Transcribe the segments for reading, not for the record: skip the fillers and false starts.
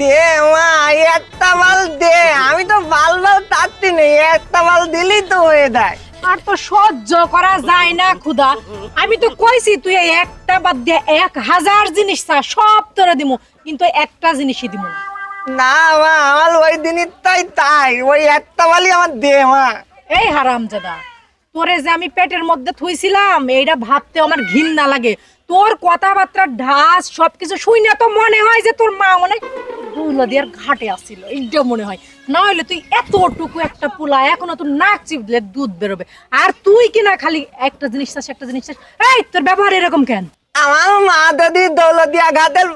দে মা একটা বাল দে, আমি তো বাল তাড়তি নেই, একটা বাল দিলেই তো হয়ে যায়। আর তো সহ্য করা যায় না খুদা, আমি তো কইছি তুই একটা বাদ দিয়ে 1000 জিনিস চা, সব তোরে দিমু, কিন্তু একটা জিনিসই দিমু না। না মা, আমার ওই দিনই তাই ওই একটা বালই আমার দে মা। এই হারামজাদা, তোরে যে আমি পেটের মধ্যে থুইছিলাম এইটা ভাবতে আমার ঘৃণা লাগে। তোর কথাবার্তা ঢাস সবকিছু শুনে তো মনে হয় যে তোর মা মনে দুলদিয়ার ঘাটে আসছিল, এইটা মনে হয়। না হলে তুই এতটুকু একটা পোলা, এখনো তোর নাক চিপ দিলে দুধ বেরোবে, আর তুই কিনা খালি একটা জিনিস চাস একটা জিনিস চাস। এই তোর ব্যবহার এরকম কেন? আমার মা যদি দৌলতিয়া ঘাটের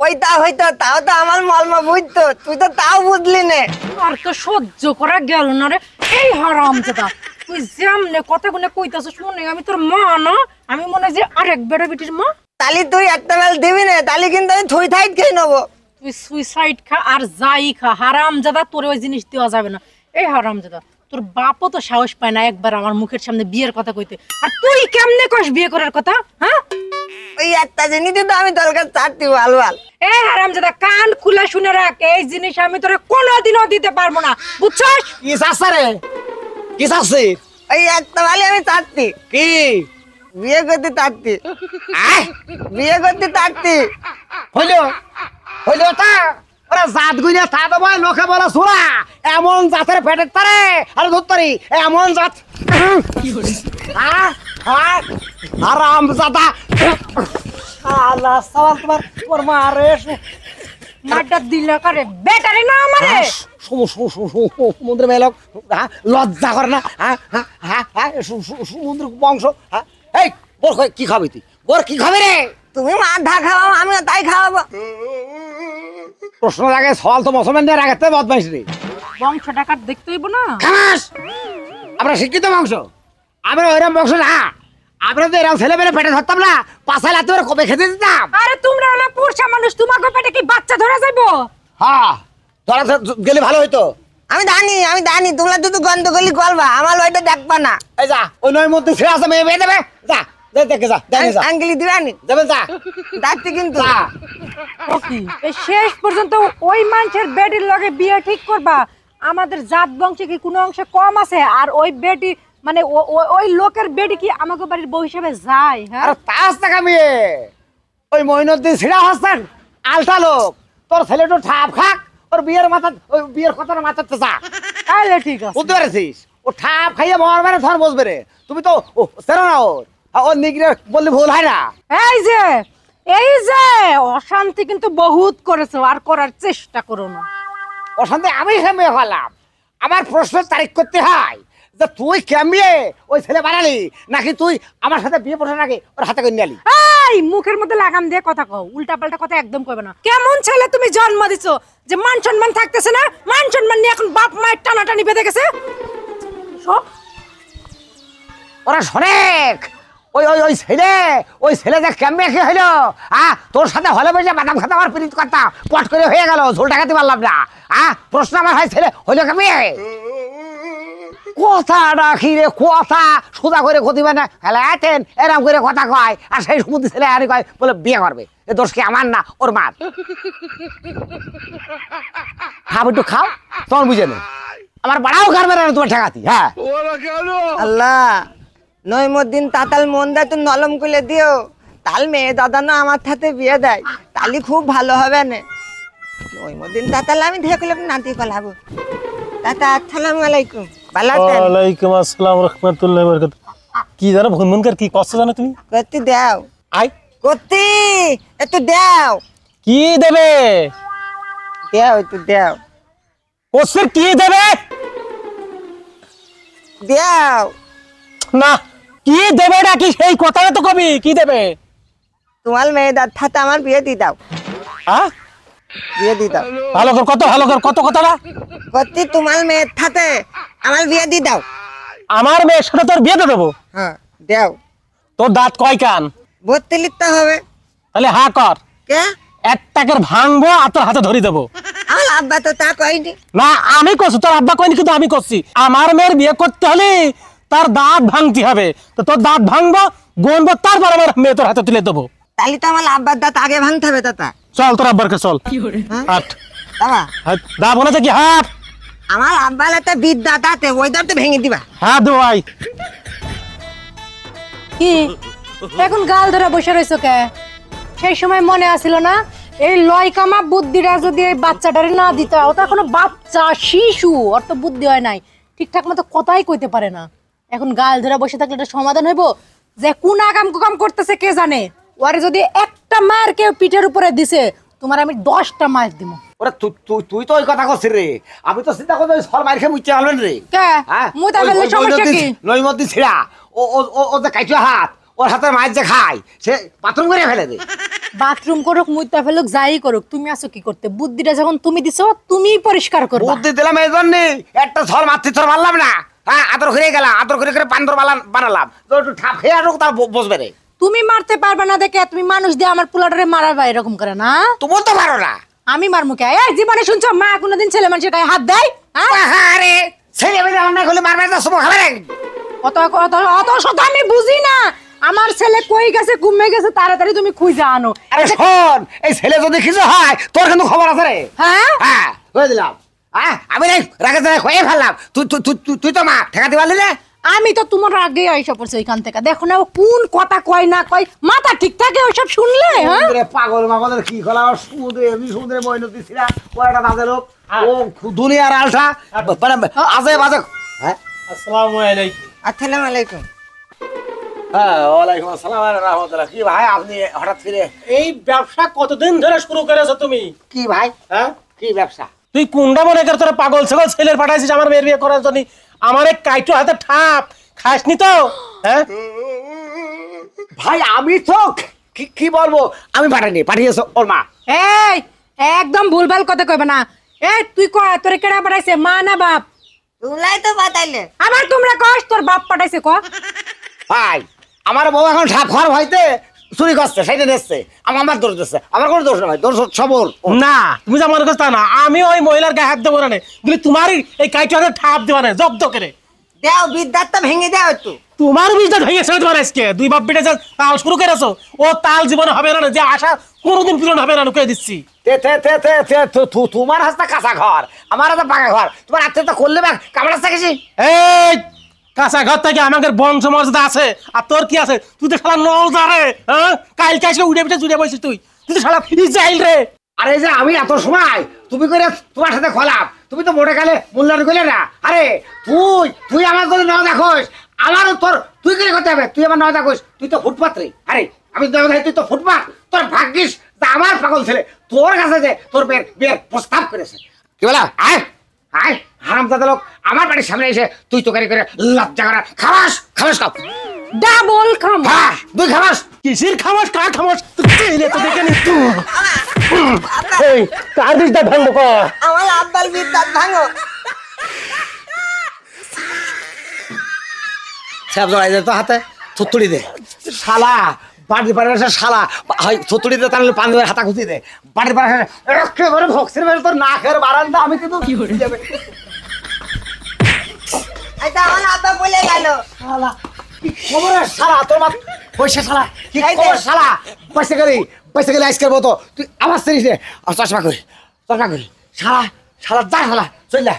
ওইটা হইতো তাও তো আমার মলমা বুঝতো, তুই তো তাও বুঝলি নে। আর তো সহ্য করা গেল না রে। এই হারামজাদা, তুই যেমনে কথা গুনে কইতাছ শুনে আমি তোর মা না, আমি মনে হয় যে আরেক বেড়া বিটির মা। তালি তুই একটা বেল দিবি না, তালি কিন্তু আমি থুই থাইট খেয়ে নেবো। তুই সুইসাইড খা আর যাই খা, হারামজাদা তোর ওই জিনিস দেওয়া যাবে না। এই হারামজাদা, তোর বাপও তো সাহস পায় না একবার আমার মুখের সামনে বিয়ের কথা কইতে, আর তুই কেমনে কস বিয়ে করার কথা? হ্যাঁ, ওই একটা জিনিস তো আমি তোর কাছে চাচ্ছি ভাল ভাল। এই হারামজাদা কান খুলে শুনে রাখ, এই জিনিস আমি তোরে কোনোদিনও দিতে পারবো না, বুঝছস? কি চাচ্ছে রে? কি চাচ্ছে? ওই একটা বালি আমি চাচ্ছি, কি বিয়ে করতে চাচ্ছি, বিয়ে করতে চাচ্ছি। হইলো হইলো তা ওরা জাত গুইনা তা দেবো, লোকে বলে শোনা এমন জাতের পেটের তারে আরে ধরতারি এমন জাত। আরাম জাদা আল্লাহ সওয়াল তোমার তোর মারে মারটা দিলা করে বেটারে না আমারে। সমুদ্র মেলক লজ্জা করে না? সমুদ্র বংশ। এই বোর কি খাবি তুই? বোর কি খাবি রে? তুমি মাথা খাওয়াও, আমিও তাই খাওয়াবো। প্রশ্ন লাগে সওয়াল তো মুসলমানদের আগে তো বদমাইশ রে। বংশ টাকার দেখতে হইব না? খাস আমরা শিক্ষিত বংশ, আমরা ওইরকম বংশ না। আমরা তো এরকম ছেলে পেলে পেটে ধরতাম না, পাশায় লাতে ওরা কবে খেতে দিতাম। আরে তোমরা হলো পুরুষা মানুষ, তোমাকে পেটে কি বাচ্চা ধরা যাইবো? হ্যাঁ ধরা গেলে ভালো হইতো। আমি জানি তোমরা তো গন্ডগোলি করবা, আমার ওইটা দেখবা না। এই যা ওই নয় মধ্যে ছেড়ে আসে মেয়ে মেয়ে দেবে, যা দেখে যা দেখে যা আঙ্গুলি দিবানি যাবেন যা ডাকতে কিন্তু। যা এই শেষ পর্যন্ত ওই মানুষের বেটির লগে বিয়ে ঠিক করবা? আমাদের জাত বংশে কি কোনো অংশে কম আছে? আর ওই বেটি মানে ওই লোকের বেটি কি আমাকে বাড়ির বউ হিসেবে যায়? হ্যাঁ, আরে তাস টাকা মেয়ে ওই মইনুদ্দিন ছিড়া হাসান আলটা লোক, তোর ছেলে তো ঠাপ খাক, ওর বিয়ের মাথা ওই বিয়ের কথার মাথাতে যা। তাহলে ঠিক আছে। বুঝতে পেরেছিস? ও ঠাপ খাইয়ে মরবে না, ধর বসবে রে। তুমি তো সেরো না ওর নিগড়ে বললে ভুল হয় না। এই যে অশান্তি কিন্তু বহুত করেছো, আর করার চেষ্টা করো না। অশান্তি আমি হেমে হলাম। আমার প্রশ্ন তারিখ করতে হয় যে তুই কেমনে ওই ছেলে বানালি, নাকি তুই আমার সাথে বিয়ে বসার আগে ওর হাতে করে নিলি? এই মুখের মধ্যে লাগাম দিয়ে কথা কও, উল্টা পাল্টা কথা একদম কইবে না। কেমন ছেলে তুমি জন্ম দিছো যে মান সম্মান থাকতেছে না? মান সম্মান নিয়ে এখন বাপ মায়ের টানাটানি বেঁধে গেছে। ওরা শোনেক ওই ওই ওই ছেলে যে কেমনে কি হইলো, তোর সাথে হলে বেজে বাদাম খাতে আমার প্রীত করতাম, পট করে হয়ে গেল, ঝোলটা খাতে পারলাম না। প্রশ্ন আমার হয় ছেলে হইলো কেমনে? কথা রাখি রে, কথা সোজা করে ক্ষতিবে না, হেলাতেন এরম করে কথা কয়, আর সেই সমুদ্র ছেলে আরে কয় বলে বিয়ে করবে। এ দোষ কি আমার না ওর মার? খাও একটু খাও, তোমার বুঝে নেই আমার বাড়াও কারবে না তোমার ঠেকাতি। হ্যাঁ আল্লাহ নইমুদ্দিন তাতাল মন দেয় তো নলম করে দিও, তাল মেয়ে দাদা না আমার সাথে বিয়ে দেয়, তালি খুব ভালো হবে না। নইমুদ্দিন তাতাল আমি দেখলাম নাতি কলাবো। তাতা আসসালামু আলাইকুম। ভালো আছেন? ওয়ালাইকুম আসসালাম রাহমাতুল্লাহি ওয়া বারাকাতুহু। কি জানো ভুনভুন কর কি কষ্ট জানো তুমি? কতি দাও আই কতি একটু দাও। কি দেবে? দাও একটু দাও। ওসের কি দেবে? দাও না কি দেবে নাকি সেই কথাটা তো কবি কি দেবে? তোমার মেয়ে দাদা আমার বিয়ে দি দাও। হ্যাঁ বিয়ে দি দাও। ভালো কর, কত ভালো কর, কত কথাটা। কতি তোমার মেয়ের সাথে আমার বিয়ে দি দাও। আমার মেয়ের সাথে তোর বিয়ে দেবো? হ্যাঁ দাও। তোর দাঁত কয় কান? 32 লিখতে হবে। তাহলে হা কর, কে? এক টাকার ভাঙবো আর তোর হাতে ধরি দেবো। আমার আব্বা তো তা কয়নি। না আমি করছি, তোর আব্বা কয়নি, কিন্তু আমি করছি। আমার মেয়ের বিয়ে করতে হলে তার দাঁত ভাঙতে হবে, তো তোর দাঁত ভাঙবো, গনবো, তারপর আমার মেয়ে তোর হাতে তুলে দেবো। তাহলে তো আমার আব্বার দাঁত আগে ভাঙতে হবে। দাদা চল তোর আব্বারকে চল। আট বাবা দা বলে কি হাত আমার আব্বার একটা বিদ্যা তাতে ওই দাঁতে ভেঙে দিবা। হাত দে ভাই। কি এখন গাল ধরে বসে রইছো কে? সেই সময় মনে আসিল না এই লয় কামা বুদ্ধিটা যদি এই বাচ্চাটারে না দিতে, ও তো এখনো বাচ্চা শিশু, ওর তো বুদ্ধি হয় নাই, ঠিকঠাক মতো কথাই কইতে পারে না। এখন গাল ধরে বসে থাকলে এটা সমাধান হইব? যে কোন আগাম কুকাম করতেছে কে জানে। ওরে যদি একটা মার কেউ পিঠের উপরে দিছে, তোমার আমি 10টা মার দিব। ওরে তুই তো ওই কথা করছিস রে, আমি তো চিন্তা করছি সর মার খেয়ে মুইতে হলেন রে। কে মুতা ফেললে সমস্যা কি? নইমতি ছিড়া ও যে কাইটা হাত, ওর হাতে মায়ের যে খায় সে বাথরুম করে ফেলে রে। বাথরুম করুক মুতা ফেলুক যাই করুক, তুমি আছো কি করতে? বুদ্ধিটা যখন তুমি দিছো তুমিই পরিষ্কার করবা। বুদ্ধি দিলাম এই জন্য একটা ছল মারতে ছল মারলাম না, হ্যাঁ আদর করে গেলাম, আদর করে করে বান্দর বানালাম তো একটু ঠাপ খেয়ে আসুক তার বসবে রে। তুমি মারতে পারবে না দেখে তুমি মানুষ দিয়ে আমার পোলাটারে মারাবা এরকম করে না? তুমি তো পারো না। আমি মারমু কে? এই জীবনে শুনছো মা কোনোদিন ছেলে মানুষের গায়ে হাত দেয়? আরে ছেলে মেয়ে অন্যায় করলে মারবে না, সব খাবে না। অত অত অত শত আমি বুঝি না। আমার ছেলে কই গেছে, ঘুমে গেছে, তাড়াতাড়ি তুমি খুঁজে আনো। আরে শোন, এই ছেলে যদি কিছু হয় তোর কিন্তু খবর আছে রে। হ্যাঁ হ্যাঁ হয়ে দিলাম। হ্যাঁ আমি রাগে হয়ে ফেললাম, তুই তো মা ঠেকাতে পারলি না। আমি তো তোমার আগে আইসা পড়ছি ওইখান থেকে। দেখো না ও কোন কথা কয় না কয়, মাথা ঠিক থাকে ওইসব শুনলে? হ্যাঁ পাগল মাগলের কি খোলা সমুদ্রে ময়নতি ছিলা কয়টা বাজে লোক ও দুনিয়ার আলটা আজে বাজে। হ্যাঁ আসসালামু আলাইকুম। আসসালামু আলাইকুম। হ্যাঁ ওয়ালাইকুম আসসালাম রাহমাতুল্লাহ। কি ভাই আপনি হঠাৎ ফিরে? এই ব্যবসা কতদিন ধরে শুরু করেছো তুমি? কি ভাই? হ্যাঁ কি ব্যবসা? তুই কোনটা মনে কর তোরা পাগল ছাগল ছেলের পাঠাইছিস আমার মেয়ের বিয়ে করার জন্য? আমার এক কাইটো হাতে ঠাপ খাসনি তো? হ্যাঁ ভাই আমি তো কি বলবো, আমি পাঠাইনি, পাঠিয়েছো ওর মা। এই একদম ভুলভাল কথা কইবে না। এই তুই ক তোরে কেডা পাঠাইছে, মা না বাপ? তুলাই তো বাতাইলে। আবার তোমরা কস তোর বাপ পাঠাইছে ক? ভাই আমার বউ এখন ঠাপ খাওয়ার ভয়তে চুরি করছে, সেটা দিচ্ছে, আমার দোষ দিচ্ছে। আমার কোনো দোষ না ভাই, দোষ সবল না। তুমি যা মনে করছো তা না, আমি ওই মহিলার গায়ে হাত দেবো না, বলি তোমারই এই কাইটো হাতে ঠাপ দেবো না, জব্দ করে দেও বিদ্যাটা ভেঙে দাও একটু। তোমার বীজটা ভেঙে ছেড়ে তোমার আজকে দুই বাপ বেটে যা তাল শুরু করেছো, ও তাল জীবনে হবে না, যে আশা কোনোদিন পূরণ হবে না, কে দিচ্ছি। তোমার হাতে কাঁচা ঘর, আমার হাতে পাকা ঘর, তোমার আত্মীয়তা করলে বা কামড় থাকেছি। এই কাঁচা ঘর থেকে আমাদের বংশ মর্যাদা আছে, আর তোর কি আছে? তুই তো শালা নল রে। হ্যাঁ কাইল কাইসে উড়ে পিঠে জুড়ে বসিস তুই, তুই তো শালা ইসরাইল রে। আরে যে আমি এত সময় তুমি করে তোমার সাথে খোলাম, তুমি তো মোটে গেলে মূল্যায়ন করলে না। আরে তুই আমার যদি ন দেখোস, আমারও তোর তুই করে করতে হবে। তুই আমার ন দেখোস, তুই তো ফুটপাত রে। আরে আমি তুই তো ফুটপাত, তোর ভাগ্যিস আমার পাগল ছেলে তোর কাছে যে তোর বিয়ের প্রস্তাব করেছে। কি বলা? আয় আয় হারামজাদা লোক আমার বাড়ির সামনে এসে তুই তো করে লজ্জা করা খাবাস খাবাস খাও। ডাবল খাম। হ্যাঁ তুই খাবাস। কিসির খামাস কার খামাস তুই তো দেখে নিস তুই। এই কার বীজটা ভাঙবো ক? আমার আব্বার বিদ্যা ভাঙো। স্যাপ জড়াই দে তো হাতে, থুতুড়ি দে শালা। বাড়ির পাড়ে এসে শালা হয় থুতুড়ি দে, তাহলে পাঞ্জাবের হাতা খুঁজি দে। বাড়ির পাড়ে এসে একেবারে ভক্সের বেড়ে তোর নাকের বারান্দা আমি কিন্তু কি হয়ে যাবে। এটা আমার আব্বা বলে গেল। শালা কি খবর শালা তোর মা পয়সা শালা কি খবর শালা? পয়সা গেলি আজকের মতো তুই আমার সিরিজ নে। চশমা করি শালা শালা যা শালা চল যা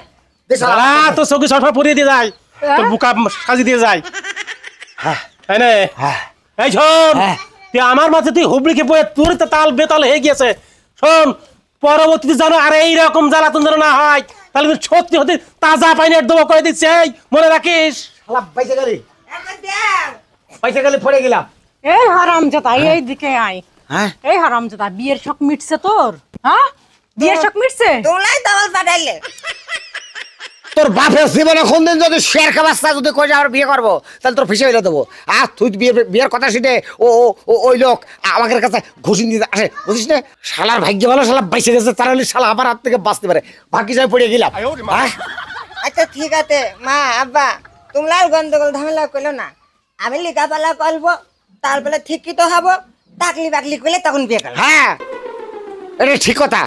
দে শালা। শালা তো চৌকি সরফা পরিয়ে দিয়ে যায়, তোর বুকা সাজি দিয়ে যায়। হ্যাঁ তাই না? হ্যাঁ এই শোন, হ্যাঁ। তুই আমার মাঝে তুই হুবলিকে বয়ে তোর তো তাল বেতাল হয়ে গিয়েছে। শোন পরবর্তীতে জানো আর এইরকম জ্বালাতন যেন না হয়, তাহলে তুই সত্যি হতে তাজা পাইনের দেবো করে দিচ্ছে, এই মনে রাখিস। শালা পয়সা গেলি একবার দেও। পয়সা গেলি পড়ে গেলাম। এই হারামজাদা এই দিকে আয়। হ্যাঁ এই হারামজাদা বিয়ের শখ মিটছে তোর? হ্যাঁ বিয়ের শখ মিটছে? তুলাই তো আমার পাঠাইলে। তোর বাপের জীবনে কোনদিন যদি শেয়ার খাবাসটা যদি কই আমার বিয়ে করবো, তাহলে তোর ফিসে হইলে দেবো। আর তুই বিয়ের কথা শুনে ওই লোক আমাদের কাছে ঘুষি দিতে আসে, বুঝিস না? শালার ভাগ্য ভালো, শালা বাইসে গেছে, তার হলে শালা আমার হাত থেকে বাঁচতে পারে। ভাগ্য যাই পড়ে গেলাম। হ্যাঁ আচ্ছা ঠিক আছে মা আব্বা, তোমরা আর গন্ডগোল ঝামেলা করলো না। আমি লেখাপড়া করবো, তারপরে ঠিকই তো হবো। টাকলি বাকলি করলে তখন বিয়ে করবো। হ্যাঁ এটা ঠিক কথা।